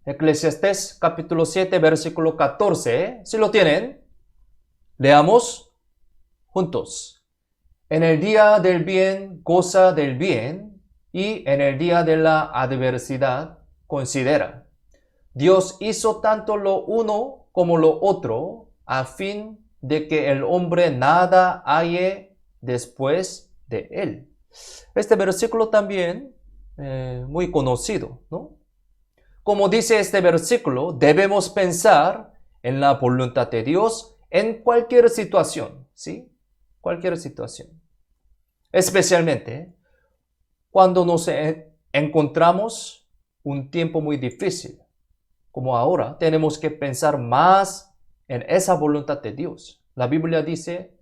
Eclesiastés capítulo 7, versículo 14. Si lo tienen, leamos juntos. En el día del bien, goza del bien, y en el día de la adversidad, considera. Dios hizo tanto lo uno como lo otro, a fin de que el hombre nada halle después de él. Este versículo también muy conocido, ¿no? Como dice este versículo, debemos pensar en la voluntad de Dios en cualquier situación, ¿sí? Cualquier situación. Especialmente cuando nos encontramos un tiempo muy difícil, como ahora, tenemos que pensar más en esa voluntad de Dios. La Biblia dice,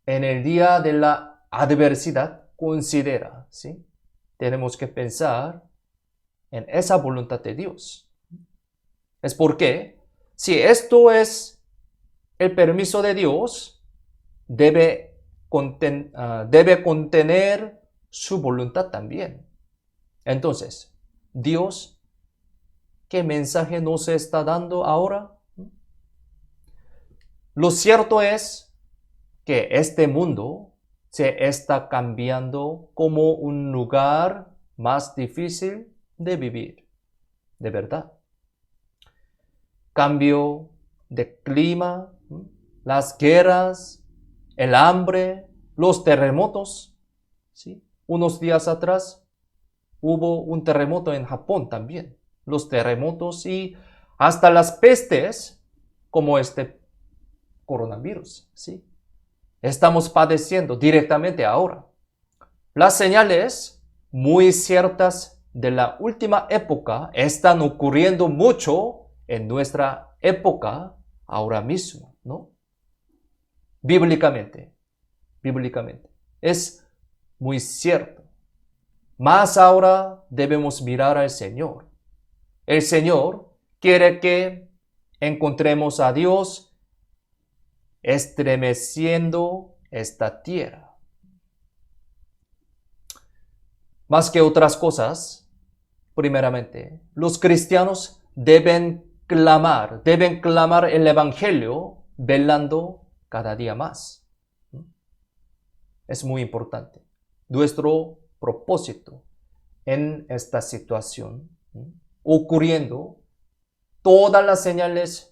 en el día de la adversidad, considera, ¿sí? Tenemos que pensar en esa voluntad de Dios. Es porque, si esto es el permiso de Dios, debe contener su voluntad también. Entonces, Dios, ¿qué mensaje nos está dando ahora? Lo cierto es que este mundo se está cambiando como un lugar más difícil de vivir, de verdad. Cambio de clima, las guerras, el hambre, los terremotos, ¿sí? Unos días atrás hubo un terremoto en Japón también. Los terremotos y hasta las pestes, como este coronavirus, ¿sí? Estamos padeciendo directamente ahora. Las señales muy ciertas de la última época están ocurriendo mucho en nuestra época ahora mismo, ¿no? Bíblicamente. Es muy cierto. Más ahora debemos mirar al Señor. El Señor quiere que encontremos a Dios estremeciendo esta tierra. Más que otras cosas, primeramente, los cristianos deben clamar el Evangelio velando cada día más. Es muy importante. Nuestro propósito en esta situación, ocurriendo todas las señales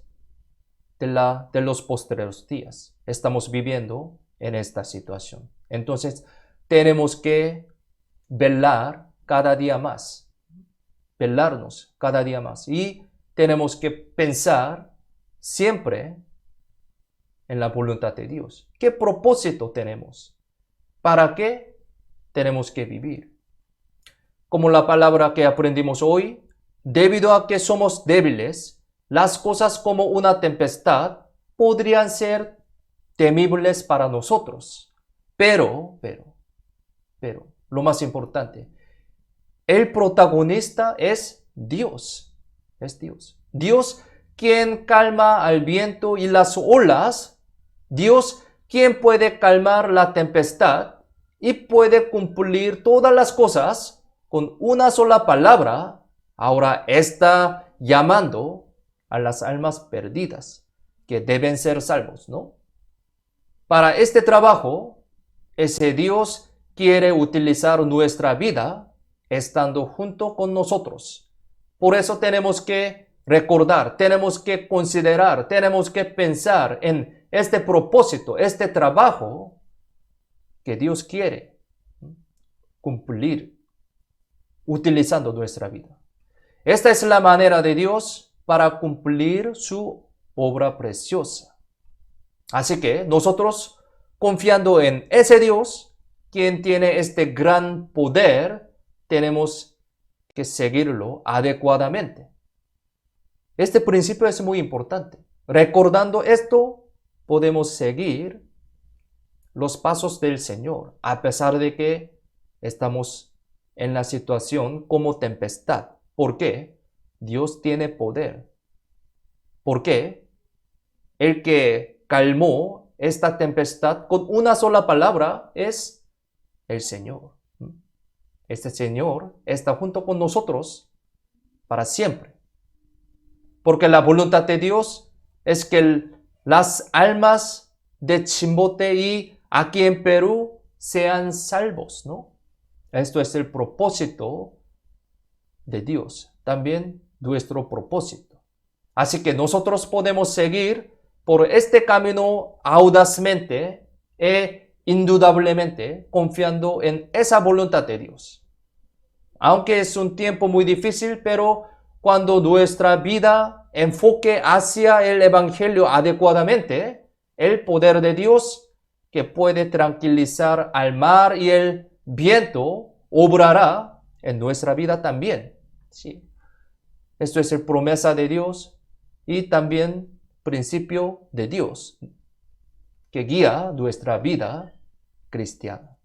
de los postreros días. Estamos viviendo en esta situación. Entonces, tenemos que velar cada día más, velarnos cada día más. Y tenemos que pensar siempre en la voluntad de Dios. ¿Qué propósito tenemos? ¿Para qué tenemos que vivir? Como la palabra que aprendimos hoy, debido a que somos débiles, las cosas como una tempestad podrían ser temibles para nosotros. Pero, lo más importante, el protagonista es Dios. Es Dios. Dios quien calma al viento y las olas. Dios quien puede calmar la tempestad y puede cumplir todas las cosas con una sola palabra. Ahora está llamando a las almas perdidas que deben ser salvos, ¿no? Para este trabajo, ese Dios quiere utilizar nuestra vida estando junto con nosotros. Por eso tenemos que recordar, tenemos que considerar, tenemos que pensar en este propósito, este trabajo que Dios quiere cumplir utilizando nuestra vida. Esta es la manera de Dios para cumplir su obra preciosa. Así que nosotros confiando en ese Dios, quien tiene este gran poder, tenemos que seguirlo adecuadamente. Este principio es muy importante. Recordando esto, podemos seguir los pasos del Señor, a pesar de que estamos en la situación como tempestad. ¿Por qué? Dios tiene poder. ¿Por qué? El que calmó esta tempestad con una sola palabra es el Señor. Este Señor está junto con nosotros para siempre. Porque la voluntad de Dios es que las almas de Chimbote y aquí en Perú sean salvos, ¿no? Esto es el propósito de Dios, también nuestro propósito. Así que nosotros podemos seguir por este camino audazmente e indudablemente confiando en esa voluntad de Dios. Aunque es un tiempo muy difícil, pero cuando nuestra vida enfoque hacia el Evangelio adecuadamente, el poder de Dios que puede tranquilizar al mar y el viento obrará en nuestra vida también. Sí. Esto es la promesa de Dios y también principio de Dios que guía nuestra vida cristiana.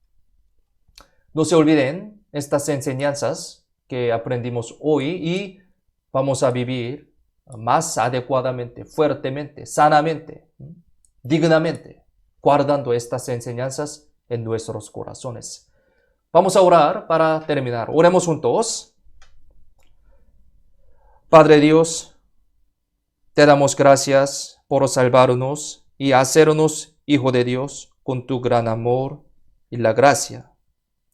No se olviden estas enseñanzas que aprendimos hoy y vamos a vivir más adecuadamente, fuertemente, sanamente, dignamente, guardando estas enseñanzas en nuestros corazones. Vamos a orar para terminar. Oremos juntos. Padre Dios, te damos gracias por salvarnos y hacernos hijo de Dios con tu gran amor y la gracia.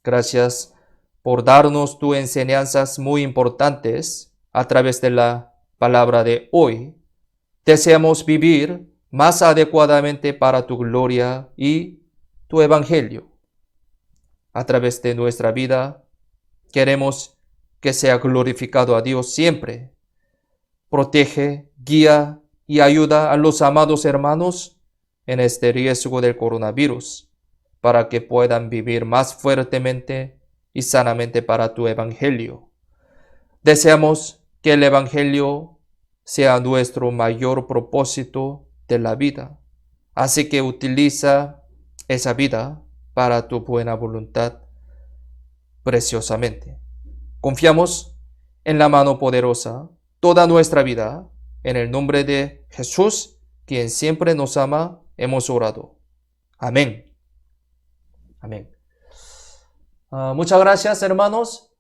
Gracias por darnos tus enseñanzas muy importantes a través de la palabra de hoy. Deseamos vivir más adecuadamente para tu gloria y tu evangelio. A través de nuestra vida, queremos que sea glorificado a Dios siempre. Protege, guía y ayuda a los amados hermanos en este riesgo del coronavirus, para que puedan vivir más fuertemente y sanamente para tu evangelio. Deseamos que el evangelio sea nuestro mayor propósito de la vida. Así que utiliza esa vida para tu buena voluntad preciosamente. Confiamos en la mano poderosa toda nuestra vida. En el nombre de Jesús, quien siempre nos ama, hemos orado. Amén. Amén. Muchas gracias, hermanos.